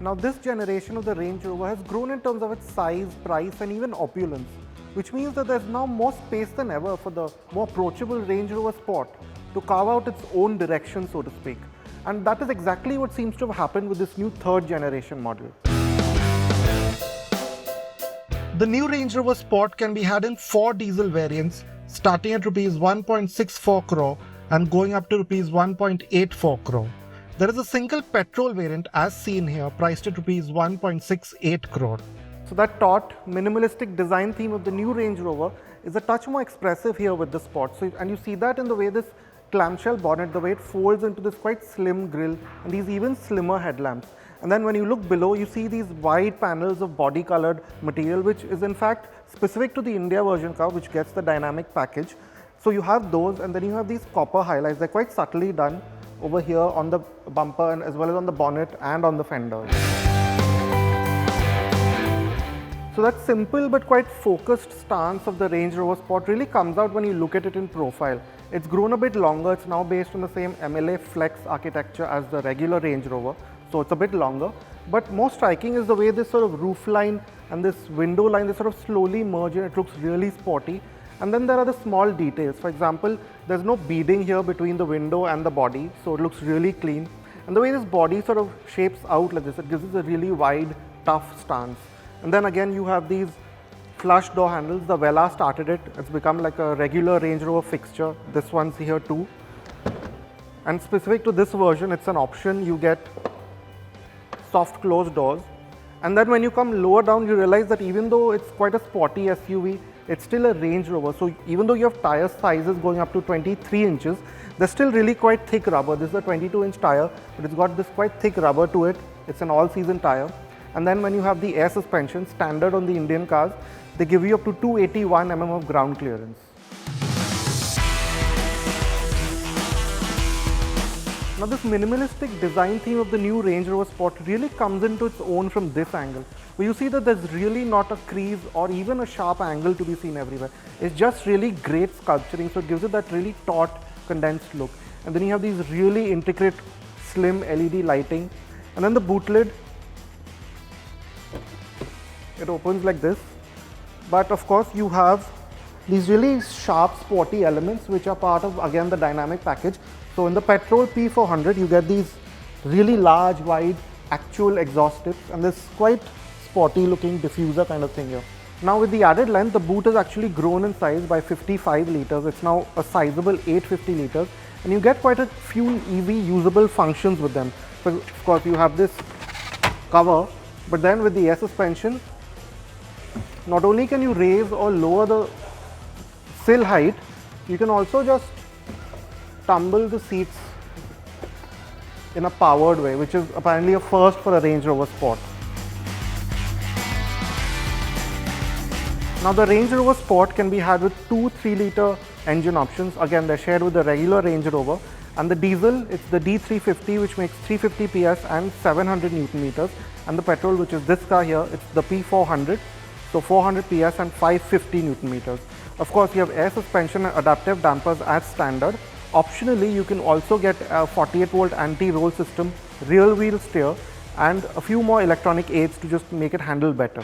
Now this generation of the Range Rover has grown in terms of its size, price and even opulence, which means that there's now more space than ever for the more approachable Range Rover Sport to carve out its own direction, so to speak. And that is exactly what seems to have happened with this new third generation model. The new Range Rover Sport can be had in 4 diesel variants, starting at Rs 1.64 crore and going up to Rs 1.84 crore. There is a single petrol variant as seen here, priced at Rs 1.68 crore. So that taut, minimalistic design theme of the new Range Rover is a touch more expressive here with the Sport. And you see that in the way this clamshell bonnet, the way it folds into this quite slim grille and these even slimmer headlamps. And then when you look below, you see these wide panels of body colored material, which is in fact specific to the India version car, which gets the dynamic package. So you have those, and then you have these copper highlights. They're quite subtly done over here on the bumper and as well as on the bonnet and on the fenders. So that simple but quite focused stance of the Range Rover Sport really comes out when you look at it in profile. It's grown a bit longer. It's now based on the same MLA Flex architecture as the regular Range Rover. So it's a bit longer, but more striking is the way this sort of roof line and this window line, they sort of slowly merge and it looks really sporty. And then there are the small details. For example, there's no beading here between the window and the body, so it looks really clean. And the way this body sort of shapes out like this, it gives us a really wide, tough stance. And then again, you have these flush door handles. The Vela started it. It's become like a regular Range Rover fixture. This one's here too. And specific to this version, it's an option. You get soft closed doors. And then when you come lower down, you realize that even though it's quite a sporty SUV, it's still a Range Rover. So even though you have tire sizes going up to 23 inches, they're still really quite thick rubber. This is a 22-inch tire, but it's got this quite thick rubber to it. It's an all-season tire. And then when you have the air suspension, standard on the Indian cars, they give you up to 281 mm of ground clearance. Now this minimalistic design theme of the new Range Rover Sport really comes into its own from this angle, where you see that there's really not a crease or even a sharp angle to be seen everywhere. It's just really great sculpturing, so it gives it that really taut, condensed look. And then you have these really intricate, slim LED lighting. And then the boot lid, it opens like this. But of course you have these really sharp, sporty elements which are part of, again, the dynamic package. So in the petrol P400, you get these really large, wide, actual exhaust tips and this quite sporty looking diffuser kind of thing here. Now with the added length, the boot has actually grown in size by 55 litres. It's now a sizable 850 litres and you get quite a few EV usable functions with them. So of course you have this cover, but then with the air suspension, not only can you raise or lower the sill height, you can also just tumble the seats in a powered way, which is apparently a first for a Range Rover Sport. Now the Range Rover Sport can be had with 2 3-litre engine options. Again, they're shared with the regular Range Rover. And the diesel, it's the D350, which makes 350 PS and 700 Newton meters. And the petrol, which is this car here, it's the P400, so 400 PS and 550 Newton meters. Of course, you have air suspension and adaptive dampers as standard. Optionally, you can also get a 48-volt anti-roll system, rear wheel steer, and a few more electronic aids to just make it handle better.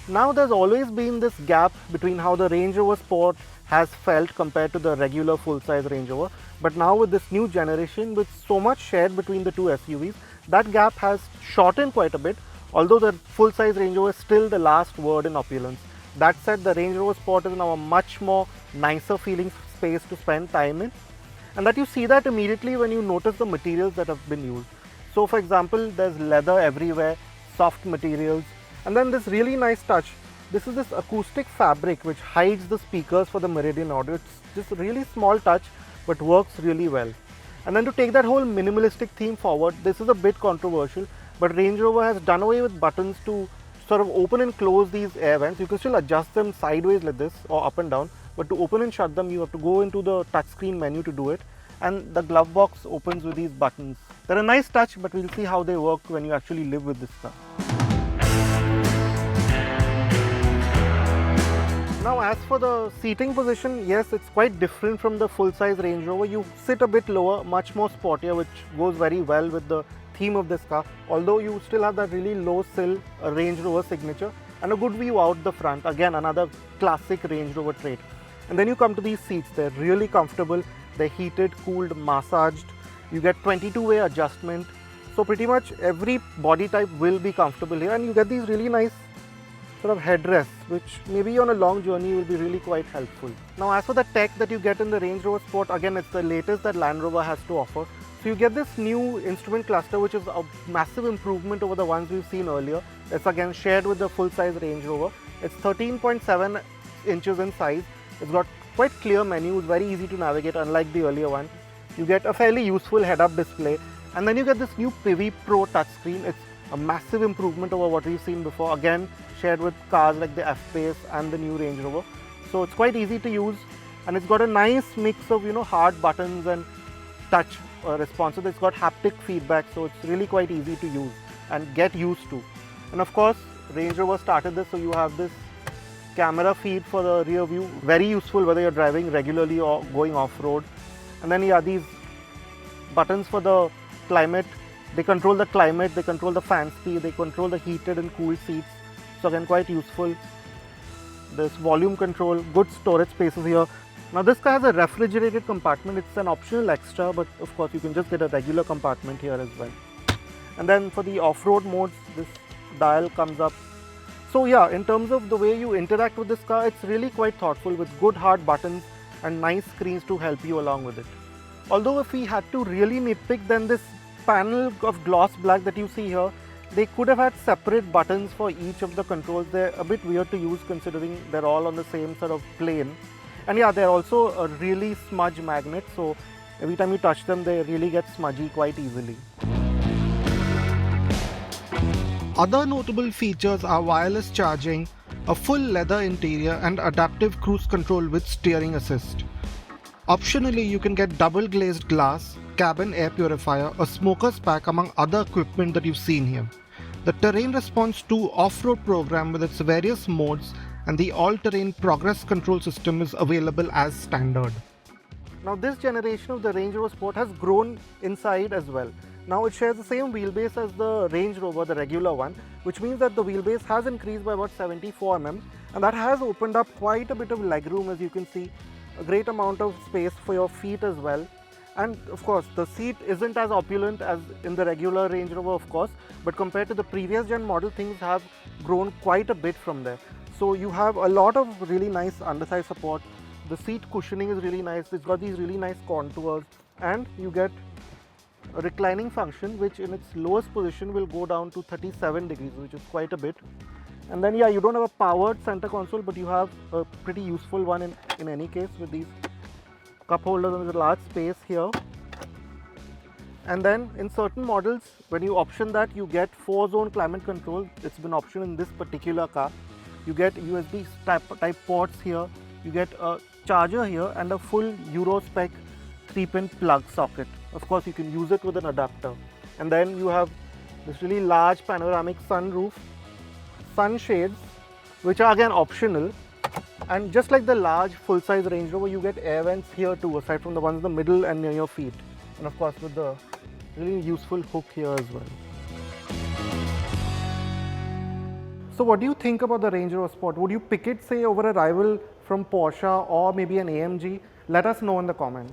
Now there's always been this gap between how the Range Rover Sport has felt compared to the regular full-size Range Rover, but now with this new generation, with so much shared between the two SUVs, that gap has shortened quite a bit, although the full-size Range Rover is still the last word in opulence. That said, the Range Rover Sport is now a much more nicer feeling space to spend time in, and that you see that immediately when you notice the materials that have been used. So for example, there's leather everywhere, soft materials, and then this really nice touch. This is this acoustic fabric which hides the speakers for the Meridian audio. It's just a really small touch but works really well. And then to take that whole minimalistic theme forward, this is a bit controversial, but Range Rover has done away with buttons to sort of open and close these air vents. You can still adjust them sideways like this or up and down, but to open and shut them, you have to go into the touchscreen menu to do it. And the glove box opens with these buttons. They're a nice touch, but we'll see how they work when you actually live with this car. Now, as for the seating position, yes, it's quite different from the full-size Range Rover. You sit a bit lower, much more sportier, which goes very well with the theme of this car. Although you still have that really low sill Range Rover signature and a good view out the front. Again, another classic Range Rover trait. And then you come to these seats. They're really comfortable. They're heated, cooled, massaged. You get 22-way adjustment. So pretty much every body type will be comfortable here, and you get these really nice sort of headrests, which maybe on a long journey will be really quite helpful. Now, as for the tech that you get in the Range Rover Sport, again, it's the latest that Land Rover has to offer. So you get this new instrument cluster, which is a massive improvement over the ones we've seen earlier. It's again shared with the full-size Range Rover. It's 13.7 inches in size. It's got quite clear menus, very easy to navigate, unlike the earlier one. You get a fairly useful head-up display, and then you get this new Pivi Pro touchscreen. It's a massive improvement over what we've seen before, again shared with cars like the F-Pace and the new Range Rover. So it's quite easy to use, and it's got a nice mix of hard buttons and touch responses. It's got haptic feedback, so it's really quite easy to use and get used to. And of course, Range Rover started this, so you have this camera feed for the rear view, very useful whether you're driving regularly or going off-road. And then these buttons for the climate. They control the climate, they control the fan speed, they control the heated and cooled seats. So again, quite useful. This volume control, good storage spaces here. Now this car has a refrigerated compartment. It's an optional extra, but of course you can just get a regular compartment here as well. And then for the off-road modes, this dial comes up. So yeah, in terms of the way you interact with this car, it's really quite thoughtful with good hard buttons and nice screens to help you along with it. Although if we had to really nitpick, then this panel of gloss black that you see here, they could have had separate buttons for each of the controls. They're a bit weird to use considering they're all on the same sort of plane. And yeah, they're also a really smudge magnet, so every time you touch them, they really get smudgy quite easily. Other notable features are wireless charging, a full leather interior, and adaptive cruise control with steering assist. Optionally, you can get double glazed glass, cabin air purifier, a smoker's pack, among other equipment that you've seen here. The Terrain Response 2 off-road program with its various modes and the all-terrain progress control system is available as standard. Now this generation of the Range Rover Sport has grown inside as well. Now it shares the same wheelbase as the Range Rover, the regular one, which means that the wheelbase has increased by about 74 mm, and that has opened up quite a bit of legroom, as you can see, a great amount of space for your feet as well. And of course, the seat isn't as opulent as in the regular Range Rover, of course, but compared to the previous gen model, things have grown quite a bit from there. So you have a lot of really nice underside support. The seat cushioning is really nice. It's got these really nice contours, and you get a reclining function, which in its lowest position will go down to 37 degrees, which is quite a bit. And then yeah, you don't have a powered center console, but you have a pretty useful one in any case with these cup holders and a large space here. And then in certain models, when you option that, you get 4-zone climate control. It's been optioned in this particular car. You get USB type ports here, you get a charger here, and a full Euro spec 3-pin plug socket. Of course, you can use it with an adapter. And then you have this really large panoramic sunroof, sunshades, which are again optional. And just like the large full-size Range Rover, you get air vents here too, aside from the ones in the middle and near your feet. And of course, with the really useful hook here as well. So what do you think about the Range Rover Sport? Would you pick it, say, over a rival from Porsche or maybe an AMG? Let us know in the comments.